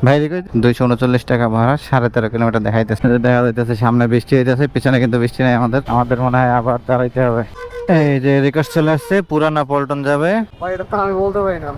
ভাই দেখো 239 টাকা ভাড়া, 13.5 কিলোমিটার দেখাইতেছে। দেখা যাইতেছে সামনে বৃষ্টি হইতেছে, পিছনে কিন্তু বৃষ্টি নাই। আমাদের মনে হয় আবার দাঁড়াইতে হবে। এই যে রিকোয়েস্ট চলে আসছে, পুরানা পল্টন যাবে। ভাই এটা তো আমি বলতে পারি না।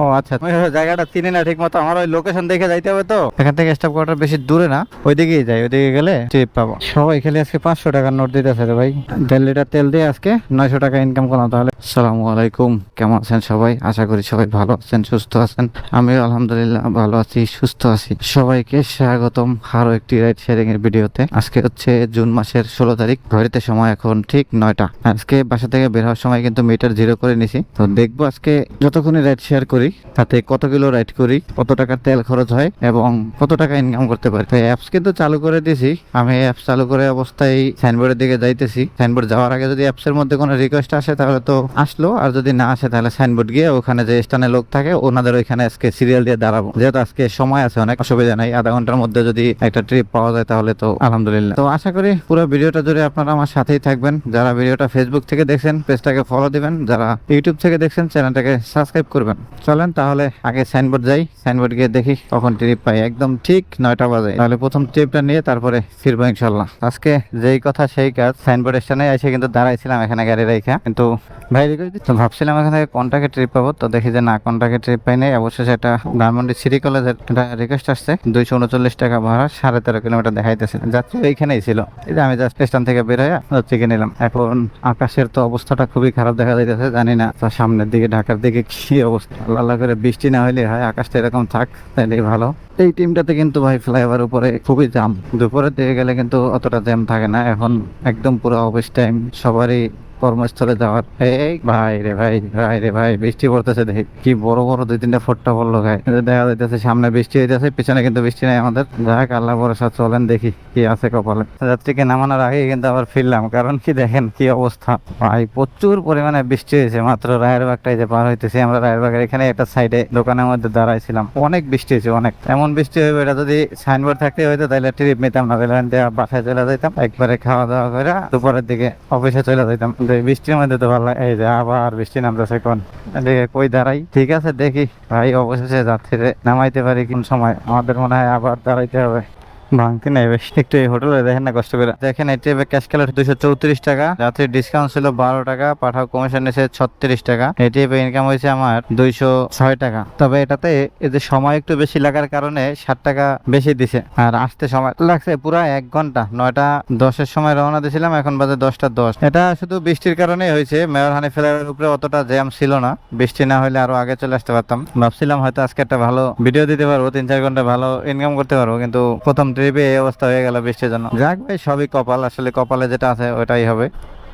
ও আচ্ছা, আমি জায়গাটা চিনি না ঠিক মতো, আমার ওই লোকেশন দেখে যাইতে হবে। তো এখান থেকে স্টপ কোয়ার্টার বেশি দূরে না, ওইদিকেই যাই, ওইদিকে গেলে ট্রিপ পাবো। সবাই খালি আজকে 500 টাকার নোট দিতেছে রে ভাই। 1.5 লিটার তেল দিয়ে আজকে 900 টাকা ইনকাম করলাম। তাহলে আসসালামু আলাইকুম, কেমন আছেন সবাই? আশা করি সবাই ভালো আছেন, সুস্থ আছেন। আমিও আলহামদুলিল্লাহ ভালো আছি, সুস্থ আছি। সবাইকে স্বাগতম আরো একটি রাইড শেয়ারিং এর ভিডিওতে। আজকে হচ্ছে জুন মাসের 16 তারিখ, ঘড়িতে সময় এখন ঠিক 9টা। আজকে বাসা থেকে বের হওয়ার সময় কিন্তু মিটার জিরো করে নিছি। তো দেখবো আজকে যতক্ষণে রাইড শেয়ার করি তাতে কত কিলো রাইড করি, কত টাকার তেল খরচ হয় এবং কত টাকা ইনকাম করতে পারি। তো অ্যাপস কিন্তু চালু করে দিছি। আমি অ্যাপস চালু করে অবস্থায় সাইনবোর্ডের দিকে যাইতেছি। সাইনবোর্ড যাওয়ার আগে যদি অ্যাপস এর মধ্যে কোনো রিকোয়েস্ট আসে তাহলে তো আসলো, আর যদি না আসে তাহলে সাইনবোর্ড গিয়ে ওখানে যে স্থানে লোক থাকে ওনাদের ওইখানে আজকে সিরিয়াল দিয়ে দাঁড়াবো। যেহেতু আজকে সময় আছে, অনেক অসুবিধা নাই, আধা ঘন্টার মধ্যে যদি একটা ট্রিপ পাওয়া যায় তাহলে তো আলহামদুলিল্লাহ। তো আশা করি পুরো ভিডিওটা জুড়ে আপনারা আমার সাথেই থাকবেন। যারা ভিডিওটা ফেসবুক থেকে দেখছেন পেজটাকে ফলো দিবেন, যারা ইউটিউব থেকে দেখছেন চ্যানেলটাকে সাবস্ক্রাইব করবেন। চলেন তাহলে আগে সাইনবোর্ড যাই, সাইনবোর্ড গিয়ে দেখি কখন ট্রিপ পাই। একদম ঠিক 9টা বাজে, তাহলে প্রথম ট্রিপটা নিয়ে তারপরে ফিরবো ইনশাল্লাহ। আজকে যেই কথা সেই কাজ। সাইনবোর্ড স্টেশনে এসে কিন্তু দাঁড়াইছিলাম এখানে গাড়ি রেখা, কিন্তু ভাই তো ভাবছিলাম এখানে কন্টাকে ট্রিপ পাবো, তো দেখি যে না, কন্টাকে ট্রিপ পাই নাই। অবশ্যই এটা ধানমন্ডি সিটি কলেজের একটা রিকোয়েস্ট আসছে, 239 টাকা ভাড়া, 13.5 কিলোমিটার দেখাইতেছে। যাত্রী এইখানেই ছিল। এই যে আমি জাস্ট স্টেশন থেকে বের হয়ে যাত্রীকে নিলাম। এখন আকাশের তো অবস্থাটা খুবই খারাপ দেখা যাইতেছে, জানি না তো সামনের দিকে ঢাকার দিকে কি অবস্থা। আল্লাহ করে বৃষ্টি না হইলে হয়, আকাশটা এরকম থাক তাহলে ভালো। এই টিমটাতে কিন্তু ভাই ফ্লাইওভার উপরে খুবই জ্যাম। দুপুরের দিকে গেলে কিন্তু অতটা জ্যাম থাকে না, এখন একদম পুরো অফিস টাইম, সবারই কর্মস্থলে যাওয়ার। এই ভাই রে ভাই, ভাই রে ভাই, বৃষ্টি পড়তেছে। দেখি কি বড় বড় 2-3টা ফোঁটা পড়লো গায়ে। দেখা যাইতেছে সামনে বৃষ্টি হইতেছে, পিছনে কিন্তু বৃষ্টি নাই আমাদের। যাক আল্লাহ ভরসা, চলেন দেখি কি আছে কপালে। যাত্রীকে নামানোর আগে কিন্তু আবার ফিরলাম, কারণ কি দেখেন কি অবস্থা ভাই, প্রচুর পরিমাণে বৃষ্টি হয়েছে। মাত্র রায়েরবাগটাই যে পার হইতেছি আমরা, রায়েরবাগের এখানে একটা সাইডে দোকানের মধ্যে দাঁড়াইছিলাম। অনেক বৃষ্টি হয়েছে, অনেক। এমন বৃষ্টি হইবে, এটা যদি সাইনবোর্ড থাকতে হইতো তাহলে ট্রিপ নিতাম না, বাসায় চলে যাইতাম, একবারে খাওয়া দাওয়া করে দুপুরের দিকে অফিসে চলে যাইতাম। বৃষ্টির মধ্যে তো ভালো লাগে। এই যে আবার বৃষ্টি নামতেছে, কোন এদিকে কই দাঁড়াই। ঠিক আছে দেখি ভাই, অবশেষে যাত্রীরে নামাইতে পারি কোন সময়। আমাদের মনে হয় আবার দাঁড়াইতে হবে, ভাঙতে নাই বেশ। একটু এই হোটেলে দেখেন না, কষ্ট করে দেখেন। এই ট্রিপে ক্যাশ ক্যালোরি 234 টাকা, যাত্রীর ডিসকাউন্ট ছিল 12 টাকা, পাঠাও কমিশন নিয়েছে 36 টাকা। এই ট্রিপে ইনকাম হয়েছে আমার 206 টাকা। তবে এটাতে এই যে সময় একটু বেশি লাগার কারণে 60 টাকা বেশি দিছে, আর আসতে সময় লাগছে পুরো 1 ঘন্টা। 9:10 সময় রওনা দিয়েছিলাম, এখন বাজে 10:10। এটা শুধু বৃষ্টির কারণেই হয়েছে। মেয়র হানি ফ্লাইওভারের উপরে অতটা জ্যাম ছিল না, বৃষ্টি না হলে আরো আগে চলে আসতে পারতাম। ভাবছিলাম হয়তো আজকে একটা ভালো ভিডিও দিতে পারবো, 3-4 ঘন্টা ভালো ইনকাম করতে পারবো, কিন্তু প্রথম ট্রিপে এই অবস্থা হয়ে গেল বৃষ্টির জন্য। যাক ভাই, সবই কপাল, আসলে কপালে যেটা আছে ওটাই হবে।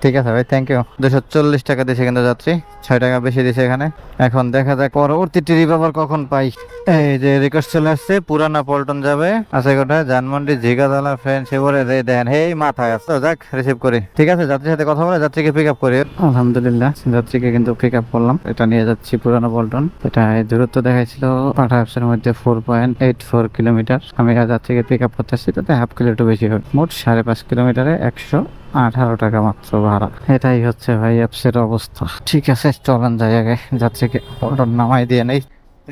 ঠিক আছে ভাই, থ্যাংক ইউ। 240 টাকা দিয়েছে কিন্তু যাত্রী, 6 টাকা বেশি দিয়েছে এখানে। এখন দেখা যাক পরবর্তী ট্রিপ আবার কখন পাই। এই যে রিকোয়েস্ট চলে আসছে, পুরানা পল্টন যাবে, আছে কোথায়, ধানমন্ডি ঝিগাতলা ফ্রেন্ড সেবরে দেন। হেই মাথায় আসতো, যাক রিসিভ করি। ঠিক আছে, যাত্রীর সাথে কথা বলে যাত্রীকে পিক আপ করি। আলহামদুলিল্লাহ, যাত্রীকে কিন্তু পিক আপ করলাম। এটা নিয়ে যাচ্ছি পুরানা পল্টন। এটা দূরত্ব দেখাইছিল পাঠা অ্যাপসের মধ্যে 4.84 কিলোমিটার। আমি যাত্রীকে পিক আপ করতেছি, তাতে হাফ কিলো একটু বেশি হয়। মোট 5.5 কিলোমিটারে 118 টাকা মাত্র ভাড়া। এটাই হচ্ছে ভাই অ্যাপসের অবস্থা। ঠিক আছে, চলেন যাই আগে যাত্রীকে পল্টন নামাই দিয়ে নেই।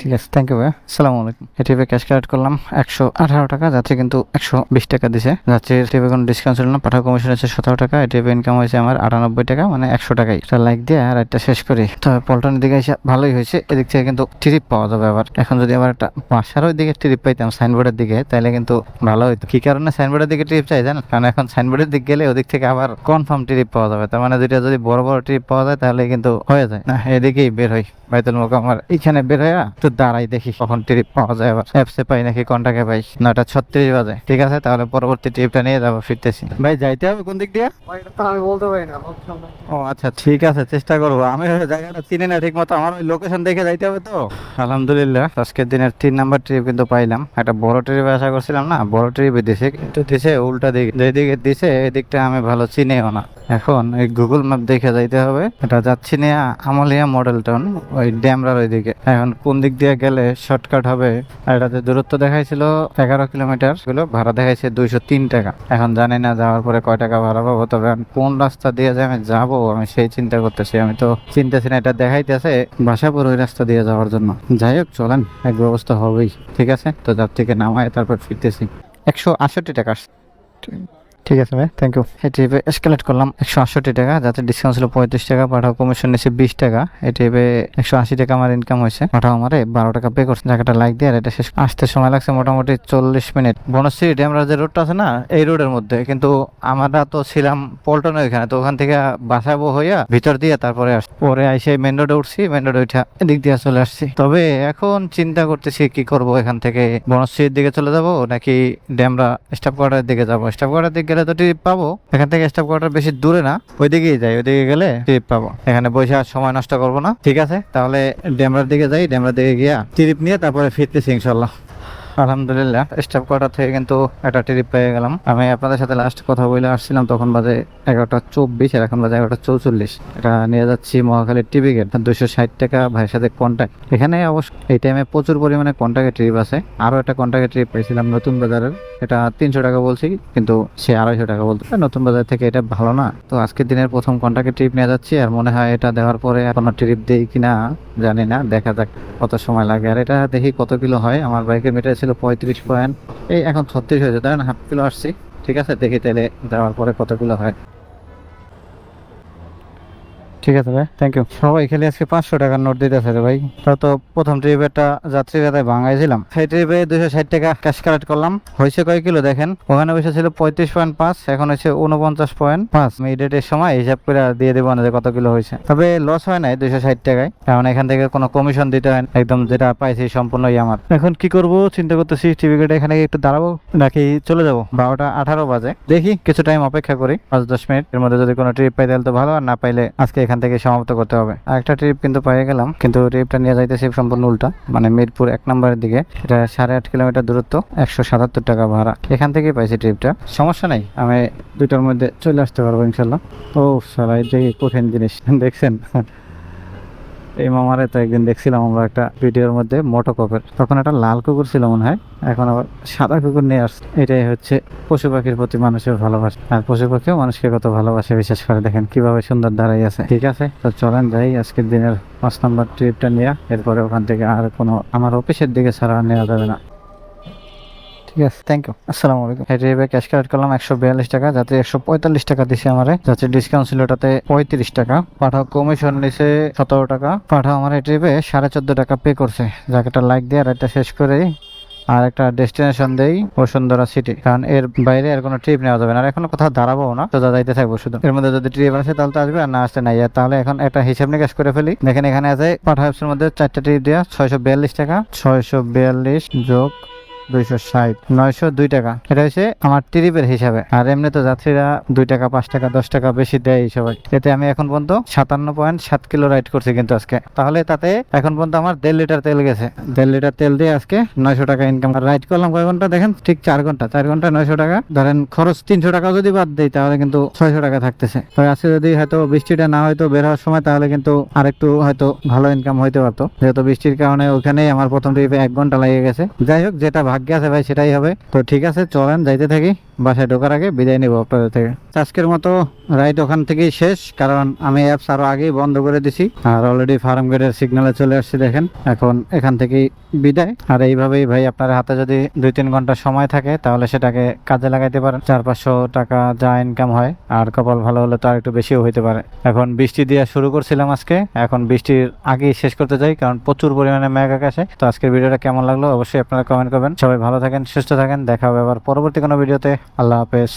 ঠিক আছে, থ্যাংক ইউ ভাই, আসসালামু আলাইকুম। এটিপে ক্যাশ কালেক্ট করলাম 118 টাকা, যাত্রী কিন্তু 120 টাকা দিছে। যাত্রীর টিপে কোনো ডিসকাউন্ট ছিল না, পাঠাও কমিশন হচ্ছে 17 টাকা। এটিপে ইনকাম হয়েছে আমার 98 টাকা, মানে 100 টাকাই। এটা লাইক দিয়ে আর একটা শেষ করি। তো পল্টনের দিকে এসে ভালোই হয়েছে, এদিক থেকে কিন্তু ট্রিপ পাওয়া যাবে আবার। এখন যদি আবার একটা বাসার ওই দিকে ট্রিপ পাইতাম সাইনবোর্ডের দিকে, তাহলে কিন্তু ভালো হইতো। কি কারণে সাইনবোর্ডের দিকে ট্রিপ চাই জানেন? কারণ এখন সাইনবোর্ডের দিকে গেলে ওদিক থেকে আবার কনফার্ম ট্রিপ পাওয়া যাবে। তার মানে দুইটা যদি বড় বড় ট্রিপ পাওয়া যায় তাহলে কিন্তু হয়ে যায় না। এদিকেই বের হই, বাইতুল মোকাররম এইখানে বের হয়ে তো দাঁড়াই, দেখি কখন ট্রিপ পাওয়া যায়। আবার অ্যাপসে পাই নাকি কন্টাক্টে পাই। 9:36 বাজে। ঠিক আছে, তাহলে পরবর্তী ট্রিপটা নিয়ে যাবো, ফিরতেছি। ভাই যাইতে হবে কোন দিক দিয়ে? ভাই এটা তো আমি বলতে পারি না। ও আচ্ছা, ঠিক আছে, চেষ্টা করবো। আমি জায়গাটা চিনি না ঠিক মতো, আমার ওই লোকেশন দেখে যাইতে হবে তো। আলহামদুলিল্লাহ, আজকের দিনের 3 নাম্বার ট্রিপ কিন্তু পাইলাম। একটা বড় ট্রিপে আশা করছিলাম না, বড় ট্রিপে দিছে, কিন্তু দিছে উল্টা দিকে। যেদিকে দিছে এই দিকটা আমি ভালো চিনিও না। এখন এই গুগল ম্যাপ দেখে যাইতে হবে। এটা যাচ্ছি নিয়ে আমলিয়া মডেল টাউন, ওই ড্যামরার ওই দিকে। এখন কোন দিক দিয়ে গেলে শর্টকাট হবে। আর এটাতে দূরত্ব দেখাইছিল 11 কিলোমিটার, গুলো ভাড়া দেখাইছে 203 টাকা। এখন জানি না যাওয়ার পরে কয় টাকা ভাড়া পাবো, তবে আমি কোন রাস্তা দিয়ে যে আমি যাবো আমি সেই চিন্তা করতেছি। আমি তো চিন্তাছি না, এটা দেখাইতেছে বাসাপুর ওই রাস্তা দিয়ে যাওয়ার জন্য। যাই হোক চলেন, এক ব্যবস্থা হবেই। ঠিক আছে, তো যার থেকে নামায় তারপর ফিরতেছি। 168 টাকা। ঠিক আছে ভাই, থ্যাংক ইউ। এই ট্রিপে এসকেলেট করলাম 168 টাকা, যাতে ডিসকাউন্ট ছিল 35 টাকা, পাঠাও কমিশন নিয়েছে 20 টাকা। এই ট্রিপে 180 টাকা আমার ইনকাম হয়েছে। পাঠাও আমারে 12 টাকা পে করছে। জায়গাটা লাইক দিয়ে, আর এটা শেষ আসতে সময় লাগছে মোটামুটি 40 মিনিট। বনশ্রী ড্যামরা যে রোডটা আছে না, এই রোডের মধ্যে, কিন্তু আমরা তো ছিলাম পল্টনে ওইখানে, তো ওখান থেকে বাসাবো হইয়া ভিতর দিয়ে তারপরে আসছি। পরে আইসে মেন রোডে উঠছি, মেন রোডে উঠা এদিক দিয়ে চলে আসছি। তবে এখন চিন্তা করতেছি কি করব, এখান থেকে বনশ্রীর দিকে চলে যাব নাকি ড্যামরা স্টাফ কোয়ার্টারের দিকে যাবো। স্টাফ কোয়ার্টার দিকে গেলে তো ট্রিপ পাবো, এখান থেকে স্টাফ কোয়ার্টার বেশি দূরে না, ওইদিকেই যাই, ওইদিকে গেলে ট্রিপ পাবো। এখানে বসে আর সময় নষ্ট করবো না। ঠিক আছে, তাহলে ড্যামরার দিকে যাই, ড্যামরার দিকে গিয়া ট্রিপ নিয়ে তারপরে ফিরতেছি ইনশাল্লাহ। আলহামদুলিল্লাহ, স্টাফ কোয়ার্টার থেকে কিন্তু একটা ট্রিপ পেয়ে গেলাম। আমি আপনাদের সাথে লাস্ট কথা বলে আসছিলাম, তখন বাজে 11:24, আর এখন বাজে 11:44। এটা নিয়ে যাচ্ছি মহাখালী টিভি গেট। 260 টাকা ভাইয়ের সাথে কন্ট্যাক্ট। এখানে অবশ্য এই টাইমে প্রচুর পরিমাণে কন্ট্যাক্টের ট্রিপ আছে। আরও একটা কন্ট্যাক্টের ট্রিপ পেয়েছিলাম নতুন বাজারের, এটা 300 টাকা বলছি, কিন্তু সে 250 টাকা বলতো। নতুন বাজার থেকে এটা ভালো না। তো আজকের দিনের প্রথম কন্ট্যাক্টের ট্রিপ নিয়ে যাচ্ছি, আর মনে হয় এটা দেওয়ার পরে এখনো ট্রিপ দেই কিনা জানি না, দেখা যাক কত সময় লাগে। আর এটা দেখি কত কিলো হয়। আমার বাইকের মিটার ছিল 35 পয়েন্ট, এই এখন 36 হয়েছে, তাই না, হাফ কিলো আসছি। ঠিক আছে, দেখি তাহলে দেওয়ার পরে কত কিলো হয়। ঠিক আছে ভাই, থ্যাংক ইউ। সবাই খালি আজকে 500 টাকার নোট দিতেছে রে ভাই। তো প্রথম ট্রিপে একটা যাত্রী বেতায় ভাঙাইছিলাম, সেই ট্রিপে 260 টাকা ক্যাশ কালেক্ট করলাম। হয়েছে কয় কিলো দেখেন, ওখানে বসে ছিল 35.5, এখন হয়েছে 49.5। আমি ডেটের সময় হিসাব করে দিয়ে দেবো না যে কত কিলো হয়েছে। তবে লস হয় নাই 260 টাকায়, কারণ এখান থেকে কোনো কমিশন দিতে হয় না, একদম যেটা পাইছি সম্পূর্ণই আমার। এখন কি করব চিন্তা করতেছি, টিভি গেটে এখানে একটু দাঁড়াবো নাকি চলে যাবো। 12:18 বাজে, দেখি কিছু টাইম অপেক্ষা করি, 5-10 মিনিট এর মধ্যে যদি কোনো ট্রিপ পাই তাহলে তো ভালো, আর না পাইলে আজকে এখান থেকে সমাপ্ত করতে হবে। আর একটা ট্রিপ কিন্তু পেয়ে গেলাম, কিন্তু ট্রিপটা নিয়ে যাইতেছি সম্পূর্ণ উল্টা, মানে মিরপুর 1 নম্বরের দিকে। এটা 8.5 কিলোমিটার দূরত্ব, 177 টাকা ভাড়া। এখান থেকেই পাইছি ট্রিপটা, সমস্যা নাই, আমি 2টার মধ্যে চলে আসতে পারবো ইনশাল্লাহ। ও সালা, এই যে কঠিন জিনিস দেখছেন। এই মামারে তো একদিন দেখছিলাম আমরা একটা ভিডিওর মধ্যে মোটো কপের, তখন একটা লাল কুকুর ছিল মনে হয়, এখন আবার সাদা কুকুর নিয়ে আসছে। এটাই হচ্ছে পশু পাখির প্রতি মানুষের ভালোবাসা, আর পশু পাখিও মানুষকে কত ভালোবাসে বিশেষ করে। দেখেন কিভাবে সুন্দর দাঁড়াই আছে। ঠিক আছে, তো চলেন যাই আজকের দিনের 5 নম্বর ট্রিপটা নিয়ে, এরপরে ওখান থেকে আর কোনো আমার অফিসের দিকে ছাড়া নেওয়া যাবে না। ঠিক আছে, থ্যাংক ইউ, আসসালামু আলাইকুম। এই ট্রিপে ক্যাশ কালেক্ট করলাম 142 টাকা, যাতে 145 টাকা দিছে আমারে, যাতে ডিসকাউন্ট ছিল ওটাতে 35 টাকা। পাঠাও কমিশন নিছে 17 টাকা। পাঠাও আমার এই ট্রিপে 14.5 টাকা পে করছে। যাকে লাইক দিয়ে আর এটা শেষ করে আর একটা ডেস্টিনেশন দেই বসুন্ধরা সিটি, কারণ এর বাইরে আর কোনো ট্রিপ নেওয়া যাবে না। আর এখনো কোথাও দাঁড়াবো না, তো যাইতে থাকবো শুধু। এর মধ্যে যদি ট্রিপ আসে তাহলে তো আসবে, আর না আসতে নাই। আর তাহলে এখন একটা হিসাব নিকাশ করে ফেলি। দেখেন এখানে আছে পাঠাও অ্যাপসের মধ্যে 4টা ট্রিপ দেওয়া, 642 টাকা, 642 যোগ 260, 902 টাকা। এটা হচ্ছে আমার ট্রিপের হিসাবে। আর এমনি তো যাত্রীরা 2 টাকা, 5 টাকা, 10 টাকা বেশি দেয় সবাই। এতে আমি এখন পর্যন্ত 57.7 কিলো রাইড করছি কিন্তু আজকে। তাহলে তাতে এখন পর্যন্ত আমার 1.5 লিটার তেল গেছে। 1.5 লিটার তেল দিয়ে আজকে 900 টাকা ইনকাম। রাইড করলাম কয় ঘন্টা দেখেন, ঠিক 4 ঘন্টা। 4 ঘন্টা 900 টাকা। ধরেন খরচ 300 টাকা যদি বাদ দেই তাহলে কিন্তু 600 টাকা থাকতেছে। তো আজকে যদি হয়তো বৃষ্টিটা না হয়তো বের হওয়ার সময়, তাহলে কিন্তু আরেকটু হয়তো ভালো ইনকাম হইতে পারতো। যেহেতু বৃষ্টির কারণে ওখানেই আমার প্রথম ট্রিপে 1 ঘন্টা লেগে গেছে। যাই হোক, যেটা ভাগ্যে আছে ভাই সেটাই হবে। তো ঠিক আছে, চলেন যাইতে থাকি। বাসায় ঢোকার আগে বিদায় নিব আপনাদের থেকে। আজকের মতো রাইড ওখান থেকেই শেষ, কারণ আমি অ্যাপস আরো আগেই বন্ধ করে দিছি, আর অলরেডি ফার্ম গেটের সিগন্যালে চলে আসছি। দেখেন এখন এখান থেকেই বিদায়। আর এইভাবেই ভাই আপনার হাতে যদি 2-3 ঘন্টা সময় থাকে তাহলে সেটাকে কাজে লাগাইতে পারেন। 400-500 টাকা যা ইনকাম হয়, আর কপাল ভালো হলে তো আর একটু বেশিও হইতে পারে। এখন বৃষ্টি দিয়ে শুরু করছিলাম আজকে, এখন বৃষ্টির আগেই শেষ করতে চাই, কারণ প্রচুর পরিমাণে মেঘ আকাশে। তো আজকের ভিডিওটা কেমন লাগলো অবশ্যই আপনারা কমেন্ট করবেন। সবাই ভালো থাকেন, সুস্থ থাকেন, দেখা হবে আবার পরবর্তী কোনো ভিডিওতে। আল্লাহ হাফেজ।